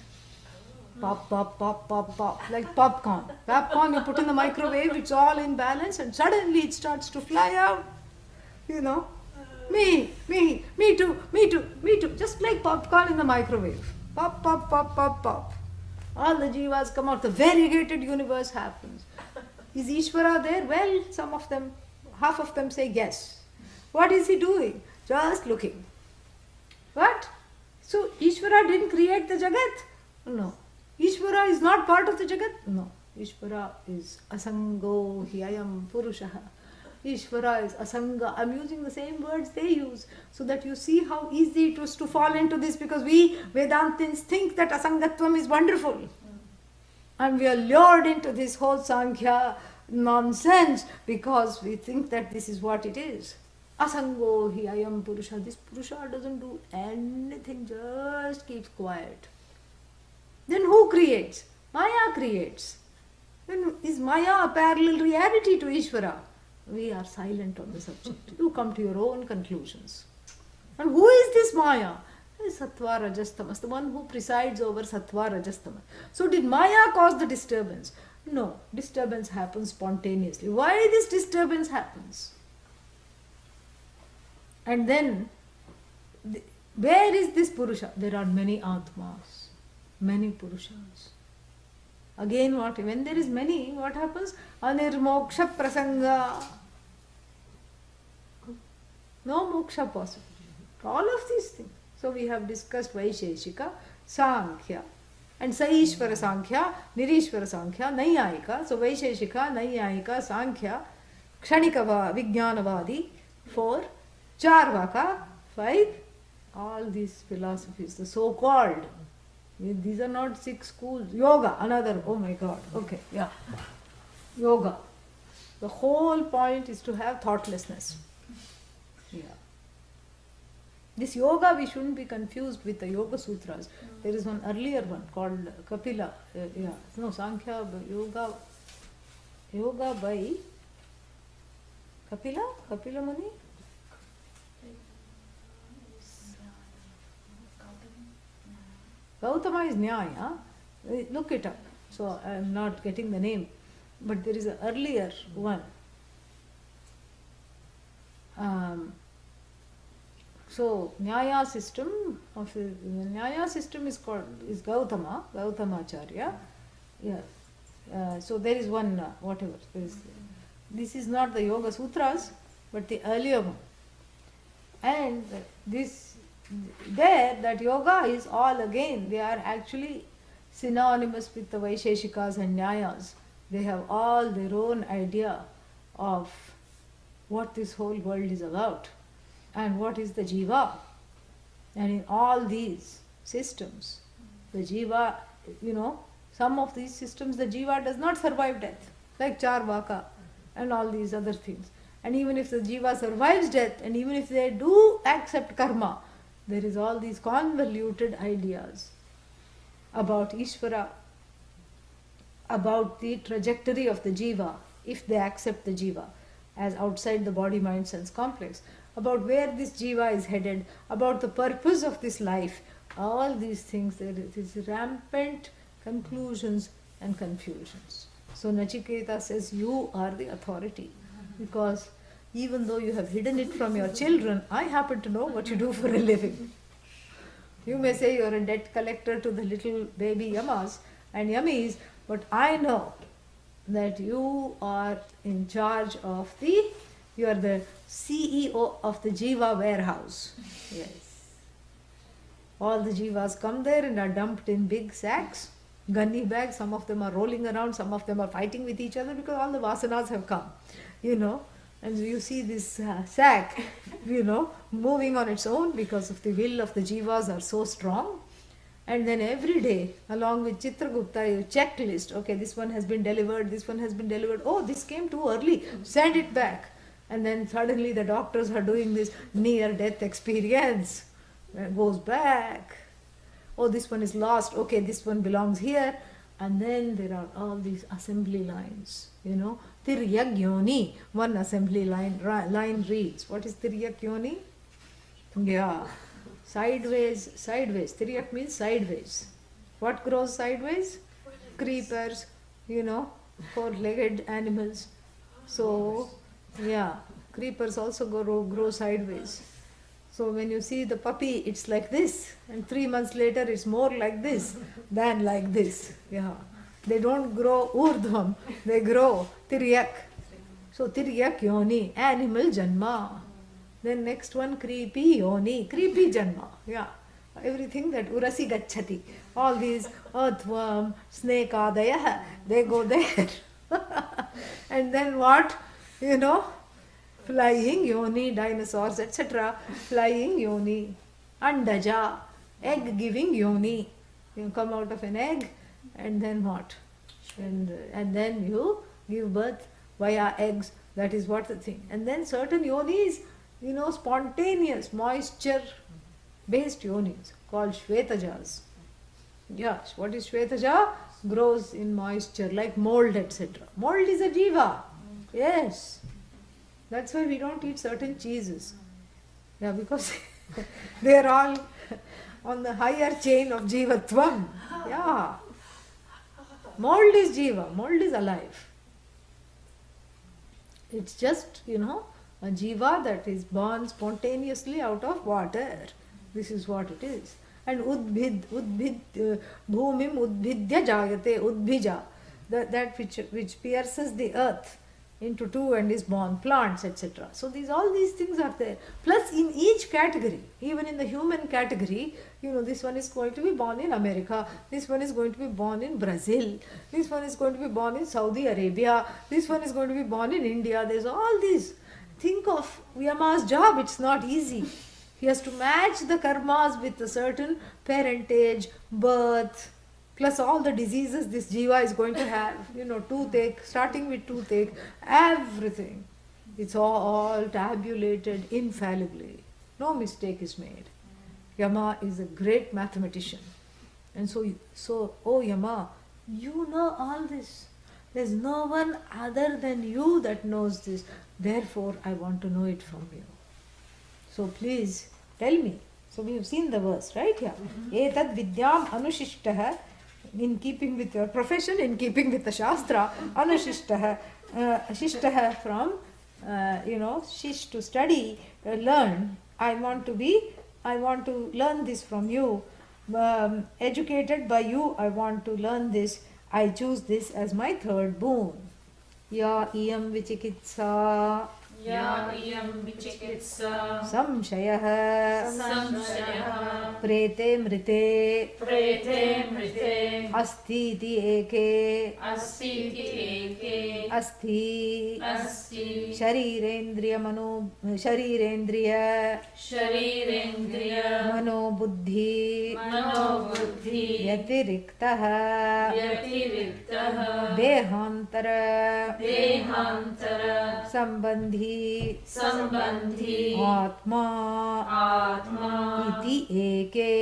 Pop, pop, pop, pop, pop, like popcorn. Popcorn you put in the microwave, it's all in balance, and suddenly it starts to fly out. You know, me too, me too, me too. Just like popcorn in the microwave. Pop, pop, pop, pop, pop. All the jivas come out. The variegated universe happens. Is Ishvara there? Well, some of them, half of them say yes. What is he doing? Just looking. What? So Ishvara didn't create the Jagat? No. Ishvara is not part of the Jagat? No. Ishvara is asango hyayam purushaha. Ishvara is asanga. I'm using the same words they use so that you see how easy it was to fall into this, because we Vedantins think that asangatvam is wonderful. And we are lured into this whole Sankhya nonsense because we think that this is what it is. Asango hyayam purusha. This purusha doesn't do anything, just keeps quiet. Then who creates? Maya creates. Then is Maya a parallel reality to Ishvara? We are silent on the subject. You come to your own conclusions. And who is this Maya? It is Sattva Rajas Tamas, the one who presides over Sattva Rajas Tamas. So did Maya cause the disturbance? No, disturbance happens spontaneously. Why this disturbance happens? And then, where is this Purusha? There are many Atmas, many Purushas. Again, when there is many, what happens? Anirmoksha prasanga. No moksha possible. All of these things. So we have discussed Vaisheshika, Sankhya, and Saishvara Sankhya, Nirishvara Sankhya, Naiyayika. So Vaisheshika, Naiyayika, Sankhya, Kshanika Vijnanavadi, 4, Charvaka, 5, all these philosophies, the so-called. These are not 6 schools. Yoga, another, oh my God, okay, yeah. Yoga. The whole point is to have thoughtlessness. Yeah. This yoga, we shouldn't be confused with the Yoga Sutras. There is one earlier one called Kapila. Sankhya, Yoga by Kapila Muni? Gautama is Nyaya. Look it up. So I am not getting the name. But there is an earlier one. So Nyaya system is Gautama, Gautamacharya. Yeah. So there is one whatever. This is not the Yoga Sutras, but the earlier one. And that yoga is all again, they are actually synonymous with the Vaisheshikas and Nyayas. They have all their own idea of what this whole world is about and what is the jiva. And in all these systems, the jiva, some of these systems, the jiva does not survive death, like Charvaka and all these other things. And even if the jiva survives death, and even if they do accept karma, there is all these convoluted ideas about Ishvara, about the trajectory of the jiva, if they accept the jiva as outside the body, mind, sense complex, about where this jiva is headed, about the purpose of this life. All these things, there is rampant conclusions and confusions. So Nachiketa says, you are the authority, because even though you have hidden it from your children, I happen to know what you do for a living. You may say you are a debt collector to the little baby yamas and yummies, but I know that you are in charge of you are the CEO of the Jiva warehouse. Yes. All the Jivas come there and are dumped in big sacks, gunny bags. Some of them are rolling around, some of them are fighting with each other because all the vasanas have come, And you see this sack, moving on its own because of the will of the jivas are so strong. And then every day, along with Chitragupta, you checklist. Okay, this one has been delivered, this one has been delivered. Oh, this came too early, send it back. And then suddenly the doctors are doing this near-death experience. It goes back. Oh, this one is lost. Okay, this one belongs here. And then there are all these assembly lines, Tiryagyoni, one assembly line reads. What is Tiryagyoni? Yeah, sideways. Tiryak means sideways. What grows sideways? Creepers, four-legged animals. So, yeah, creepers also grow sideways. So when you see the puppy, it's like this, and 3 months later it's more like this than like this. Yeah, they don't grow urdhvam, they grow tiryak. So tiryak yoni, animal janma. Then next one creepy yoni, creepy janma. Yeah, everything that urasi gacchati, all these earthworm, snake adaya, they go there. And then what? Flying yoni, dinosaurs, etc. Flying yoni. Andaja, egg giving yoni. You come out of an egg and then what? And then you give birth via eggs. That is what the thing. And then certain yonis, spontaneous, moisture based yonis called Shvetajas. Yes, what is Shvetaja? Grows in moisture like mold, etc. Mold is a jiva. Yes. That's why we don't eat certain cheeses. Yeah, because they are all on the higher chain of jivatvam. Yeah. Mold is jiva. Mold is alive. It's just, a jiva that is born spontaneously out of water. This is what it is. And udbhid, bhumim udbhidya jayate, udbhija. That which pierces the earth into two and is born, plants, etc. So all these things are there. Plus in each category, even in the human category, this one is going to be born in America, this one is going to be born in Brazil, this one is going to be born in Saudi Arabia, this one is going to be born in India. There's all these. Think of Yama's job, it's not easy. He has to match the karmas with a certain parentage, birth, plus all the diseases this jiva is going to have, toothache, starting with toothache, everything. It's all tabulated infallibly. No mistake is made. Yama is a great mathematician. And so, oh Yama, you know all this. There's no one other than you that knows this. Therefore, I want to know it from you. So please, tell me. So we have seen the verse, right here. Etad vidyam anushishtah. In keeping with your profession, in keeping with the Shastra, anushishtah, shishtah from, shish to study, learn. I want to learn this from you. Educated by you, I want to learn this. I choose this as my third boon. Ya iyam vichikitsa. Ya iyam vichikitsa. Samshayah. Samshayah. Prete mrite. Prete mrite. Asti iti eke. Asti iti eke. Asti. Asti. Sharirendriya mano buddhi. Vyatiriktah. Dehantara. Sambandhi. Atma. Iti eke.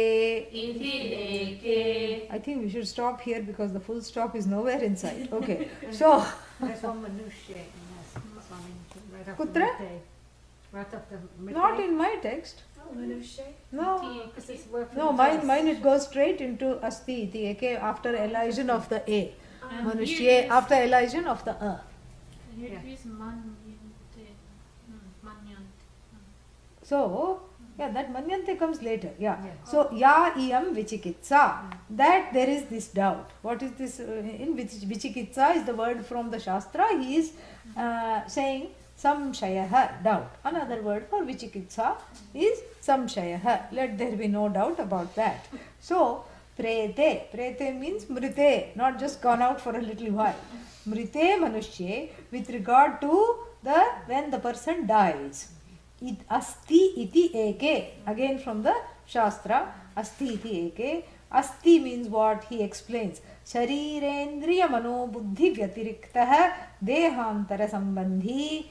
I think we should stop here because the full stop is nowhere in sight. Okay. So. There's one Manushe right after Kutra? midday. Right after midday. Not in my text. Manushe. No. Because it's working No, mine it goes straight into asti iti eke after elision of the a. Manushye after elision of the a. Here Yeah. it is manyante. Manyante. So, yeah, that manyante comes later. Yeah. Yeah. So, ya iyam vichikitsa. That there is this doubt. What is this? In vichikitsa is the word from the Shastra. He is saying samshayah, doubt. Another word for vichikitsa is samshayah. Let there be no doubt about that. So, prete. Prete means mrite, not just gone out for a little while. Mrite manushye, with regard to when the person dies. Asti iti eke. Again from the Shastra. Asti iti eke. Asti means what? He explains. Sharirendriya mano buddhi vyatiriktah dehantara sambandhi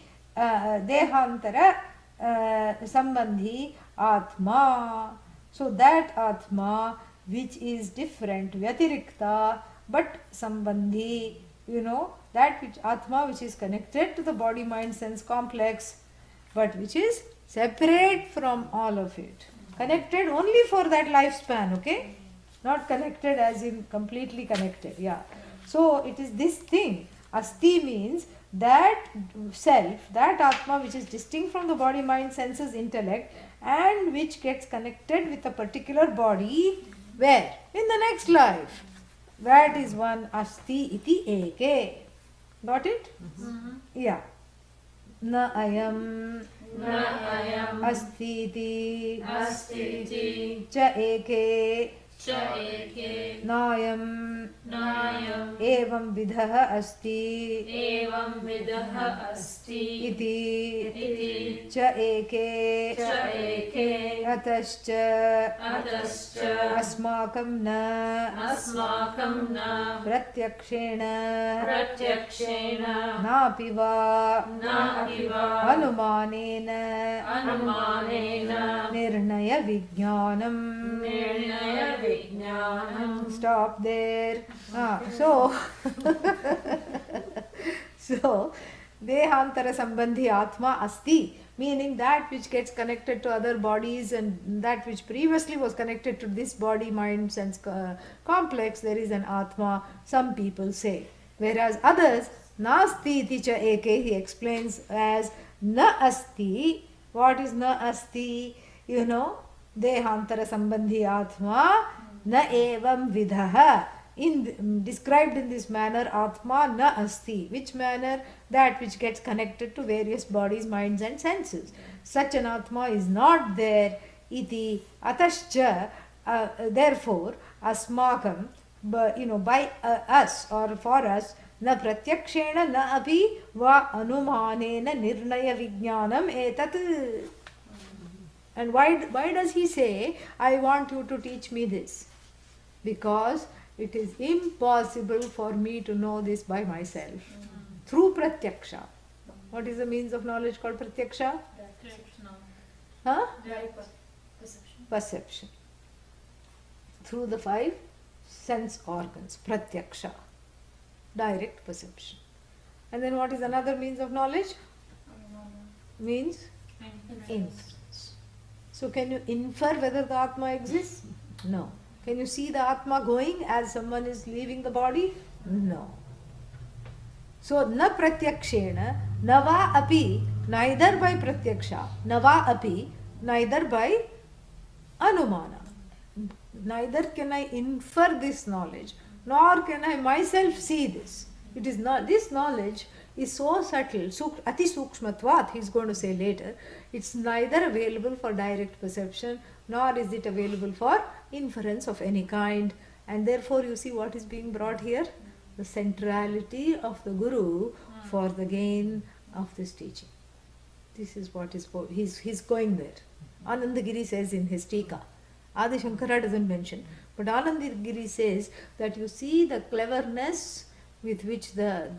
sambandhi atma. So that atma which is different, vyatirikta, but sambandhi, that which atma which is connected to the body mind sense complex, but which is separate from all of it, connected only for that lifespan. Okay, Not connected as in completely connected. Yeah. So it is this thing. Asti means that self, that Atma which is distinct from the body, mind, senses, intellect, and which gets connected with a particular body. Where? In the next life. That is one Asti iti eke. Got it? Yeah. Na ayam Na ayam asti iti astiti cha eke cha eke nayam nayam evam vidha asti evam vidah asti iti cha eke cha eke atascha atascha asmakam na asmakam na pratyakshena pratyakshena napi va napi va anumanena anumanena nirnaya vijnanam. nirnaya vijnanam. Stop there. So Dehantara Sambandhi Atma Asti, meaning that which gets connected to other bodies and that which previously was connected to this body, mind, sense complex, there is an Atma, some people say. Whereas others, Nasti iti cha eke, he explains as Na Asti. What is Na Asti? You know, Dehantara Sambandhi Atma, Na evam vidha. Described in this manner, Atma na asti. Which manner? That which gets connected to various bodies, minds and senses. Such an Atma is not there. Iti atascha, therefore, asmakam, by us or for us, na pratyakshena na api va anumanena nirnaya vijnanam etat. And why does he say, I want you to teach me this? Because it is impossible for me to know this by myself. Through pratyaksha. What is the means of knowledge called pratyaksha? Huh? Perception. Through the 5 sense organs. Pratyaksha. Direct perception. And then what is another means of knowledge? Means inference. So can you infer whether the Atma exists? No. Can you see the Atma going as someone is leaving the body? No. So, na pratyakshena, nava api, neither by pratyaksha, nava api, neither by anumana. Neither can I infer this knowledge, nor can I myself see this. It is not, this knowledge is so subtle, ati sukshmatvat, he is going to say later. It's neither available for direct perception, nor is it available for inference of any kind. And therefore you see what is being brought here? The centrality of the Guru for the gain of this teaching. This is what is, he's going there. Anandagiri says in his Tika. Adi Shankara doesn't mention. But Anandagiri says that you see the cleverness with which the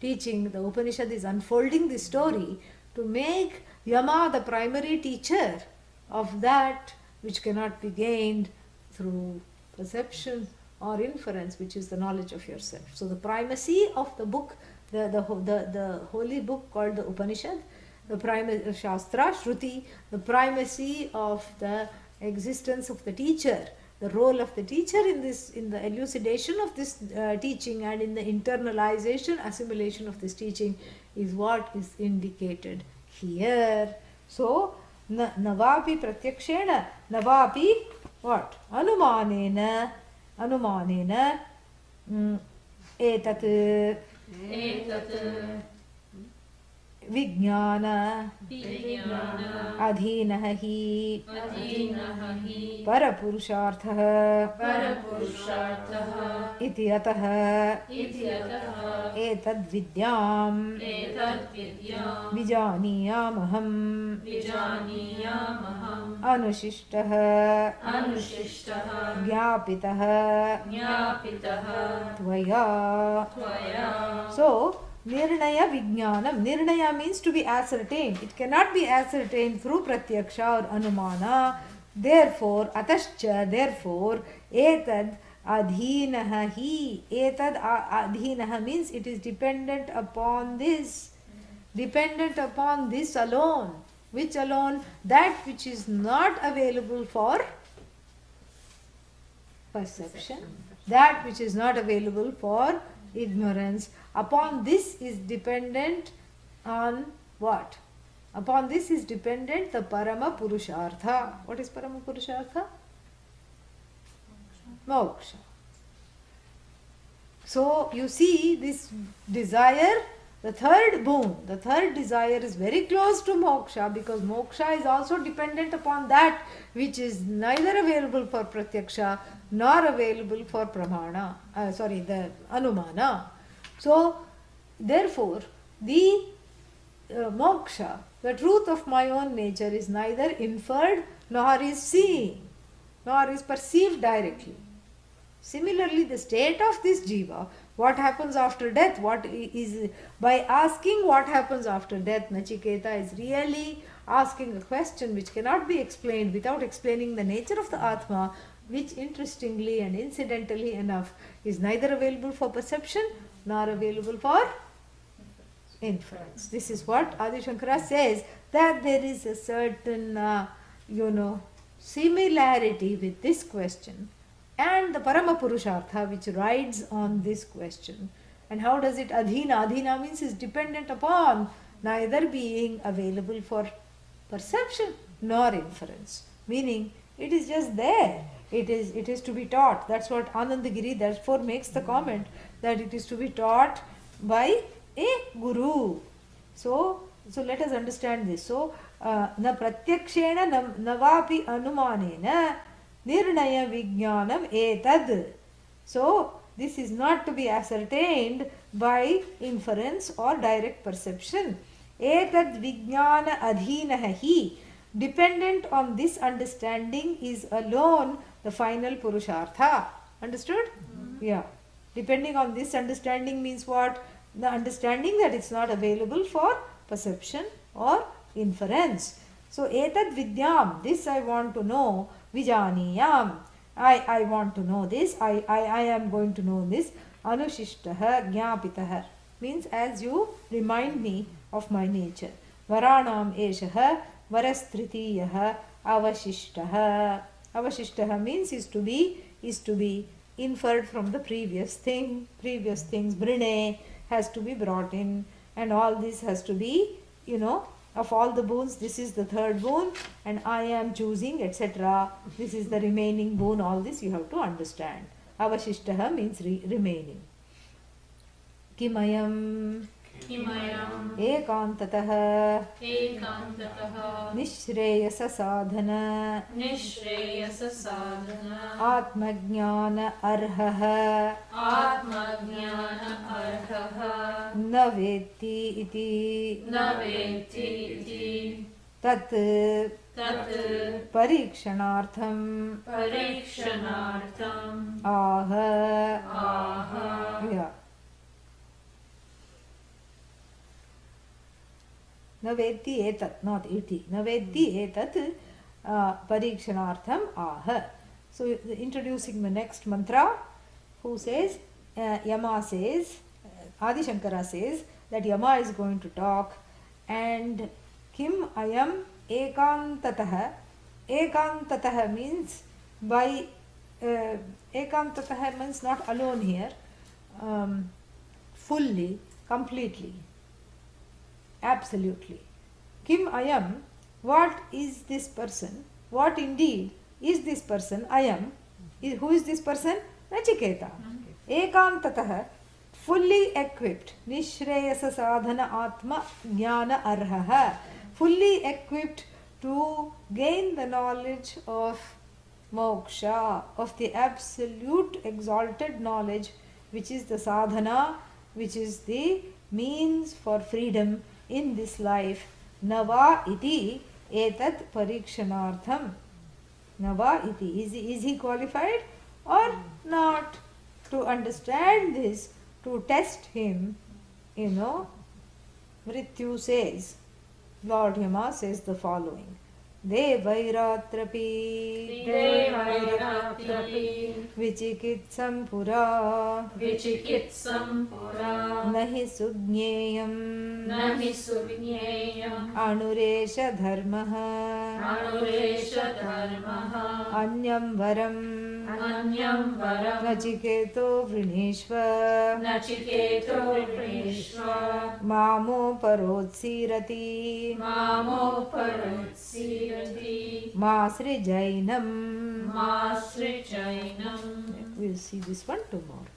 teaching, the Upanishad is unfolding the story to make Yama the primary teacher of that which cannot be gained through perception or inference, which is the knowledge of yourself. So the primacy of the book, the holy book called the Upanishad, the primacy of Shastra, Shruti, the primacy of the existence of the teacher, the role of the teacher in the elucidation of this teaching and in the internalization, assimilation of this teaching is what is indicated here. So, navapi pratyakshena, navapi what? Anumanena etat vijnana adhinah hi parapurusharthah iti atah etad vidyam vijaniyamaham anushistah jnapitah tvaya. So Nirnaya Vijnanam. Nirnaya means to be ascertained. It cannot be ascertained through Pratyaksha or Anumana. Therefore, Atascha, therefore, Etad Adhinaha hi. Etad Adhinaha means it is dependent upon this. Dependent upon this alone. Which alone? That which is not available for perception. That which is not available for ignorance. Upon this is dependent on what? Upon this is dependent the Parama Purushartha. What is Parama Purushartha? Moksha. So you see this desire, the third boon, the third desire is very close to moksha, because moksha is also dependent upon that which is neither available for pratyaksha nor available for pramana, the anumana. So therefore the moksha, the truth of my own nature, is neither inferred nor is seen nor is perceived directly. Similarly, the state of this jiva, what happens after death, what is, by asking what happens after death, Nachiketa is really asking a question which cannot be explained without explaining the nature of the Atma, which interestingly and incidentally enough is neither available for perception nor available for inference. This is what Adi Shankara says, that there is a certain, similarity with this question and the Parama Purushartha which rides on this question. And how does it adhina? Adhina means is dependent upon, neither being available for perception nor inference. Meaning it is just there. It is to be taught. That's what Anandagiri therefore makes the comment, that it is to be taught by a guru. So let us understand this. So na pratyakshena navapi anumanena nirnaya vijnanam etad. So this is not to be ascertained by inference or direct perception. Etad vijnana adhinaha hi. Dependent on this understanding is alone the final purushartha. Understood? Yeah. Depending on this understanding means what? The understanding that it's not available for perception or inference. So etad vidyam, this I want to know, vijaniyam, I want to know this, I am going to know this. Anushishtaha jnapitaha means as you remind me of my nature. Varanam eshaha varastritiyah avashishtaha. Avashishtaha means is to be inferred from the previous things. Brine has to be brought in, and all this has to be, of all the boons, this is the third boon, and I am choosing, etc. This is the remaining boon. All this you have to understand. Avashishtaha means remaining. Kimayam ekantatah nishreyasa sadhana atmajnana arhah naveti iti tat parikshanartham aha. Yeah. Naveti etat, not iti. Naveti etat parikshanartham aha. So introducing the next mantra, who says, Yama says, Adi Shankara says that Yama is going to talk, and Kim ayam ekantatah. Ekantatah means by ekantatah means not alone here, fully, completely, absolutely. Kim ayam, what is this person? What indeed is this person? Ayam, who is this person? Nachiketa. Ekantatah, fully equipped. Nishreyasa sadhana atma jnana arhah. Fully equipped to gain the knowledge of moksha, of the absolute exalted knowledge, which is the sadhana, which is the means for freedom in this life. Nava iti etat parikshanartham. Nava iti. Is he qualified or not? To understand this, to test him, Mrityu says, Lord Yama says the following. Devairatrapi Devairatrapi Vichikitsam pura Vichikitsam pura Nahi sugneyam Nahi suvinyeyam Anuresha dharmaha Anuresha dharmaha Anyam varam Anyam varam Nachiketo vrinishva Nachiketo vrinishva Mamo parotsirati Mamo parotsirati Masrijainam. Masrijainam. We'll see this one tomorrow.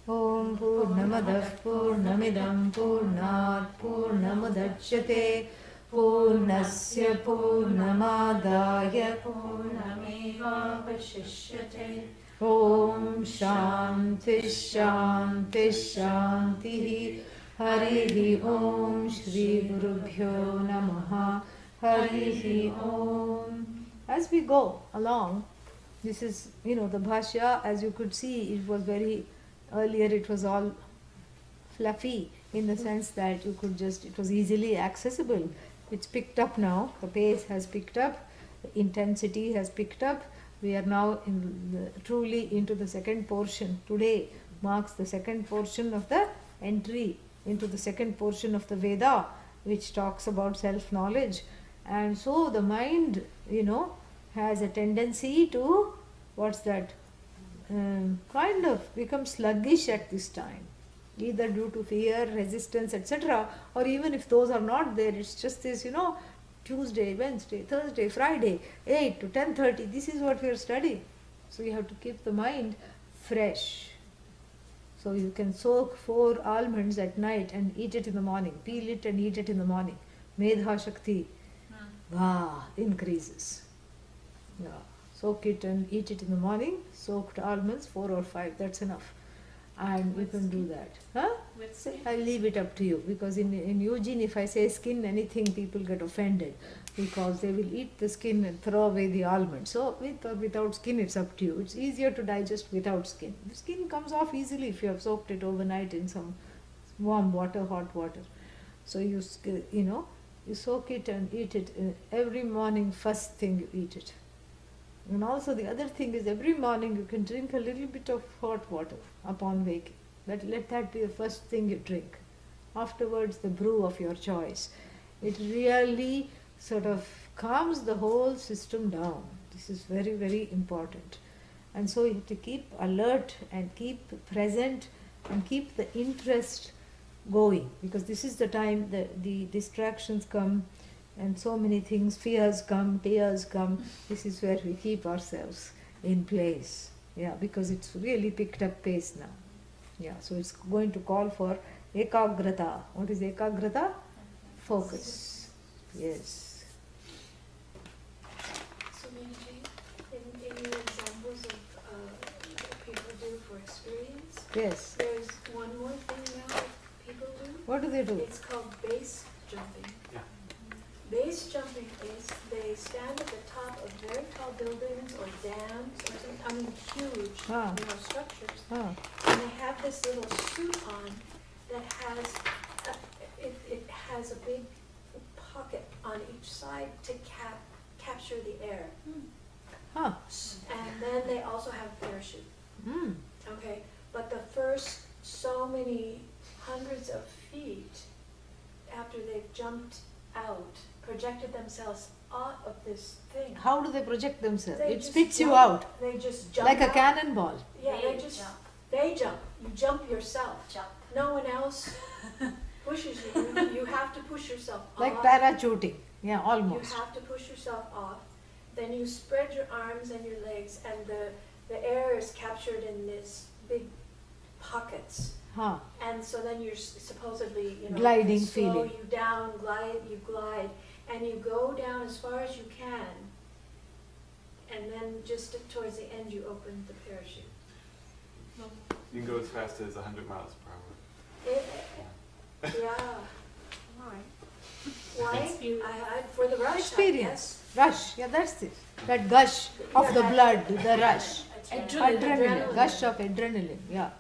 Om Purnamadah Purnamidam Purnat Purnamudachyate Purnasya Purnamadaya Purnameva vashishyate. Om Shanti Shanti Shanti Harihi Om Shri Gurubhyo Namaha Harihi Om. As we go along, this is, the Bhashya, as you could see, it was earlier it was all fluffy in the sense that it was easily accessible. It's picked up now, the pace has picked up, the intensity has picked up. We are now truly into the second portion. Today marks the second portion of the entry into the second portion of the Veda, which talks about self-knowledge. And so the mind, has a tendency to, kind of become sluggish at this time, either due to fear, resistance, etc. Or even if those are not there, it's just this, Tuesday, Wednesday, Thursday, Friday, 8 to 10:30, this is what we are studying. So you have to keep the mind fresh. So you can soak 4 almonds at night and eat it in the morning, peel it and eat it in the morning. Medha Shakti increases. Yeah. Soak it and eat it in the morning, soaked almonds, 4 or 5, that's enough. And you can do that. I'll leave it up to you, because in Eugene, if I say skin anything, people get offended because they will eat the skin and throw away the almond. So with or without skin, it's up to you. It's easier to digest without skin. The skin comes off easily if you have soaked it overnight in some warm water, hot water. So you soak it and eat it every morning. First thing you eat it. And also the other thing is, every morning you can drink a little bit of hot water upon waking. Let that be the first thing you drink. Afterwards, the brew of your choice. It really sort of calms the whole system down. This is very, very important. And so you have to keep alert and keep present and keep the interest going, because this is the time that the distractions come and so many things, fears come, tears come. This is where we keep ourselves in place. Yeah, because it's really picked up pace now. Yeah, so it's going to call for ekagrata. What is ekagrata? Focus. Yes. So, Minji, in your examples of what people do for experience, Yes. there's one more thing now that people do. What do they do? It's called base jumping. Yeah. Base jumping is they stand at the top of very tall buildings or dams or huge structures, and they have this little suit on that has it has a big pocket on each side to capture the air. Huh. And then they also have a parachute. Mm. Okay, but the first so many hundreds of feet after they've jumped out, projected themselves out of this thing. How do they project themselves? They It just spits you jump. out They just jump like a out. cannonball. Yeah, They they just jump. they jump. You jump yourself. Jump. No one else pushes you. You have to push yourself Like off. parachuting. Yeah, You almost. have to push yourself off. Then you spread your arms and your legs, and the air is captured in these big pockets. Huh. And so then you're supposedly, Gliding they slow feeling. you down, you glide, and you go down as far as you can, and then just towards the end you open the parachute. You can go as fast as 100 miles per hour. Yeah. Why? Why? For the rush. Experience. Rush. Yeah, that's it. That gush of the blood, the rush. Adrenaline. Gush of adrenaline. Yeah.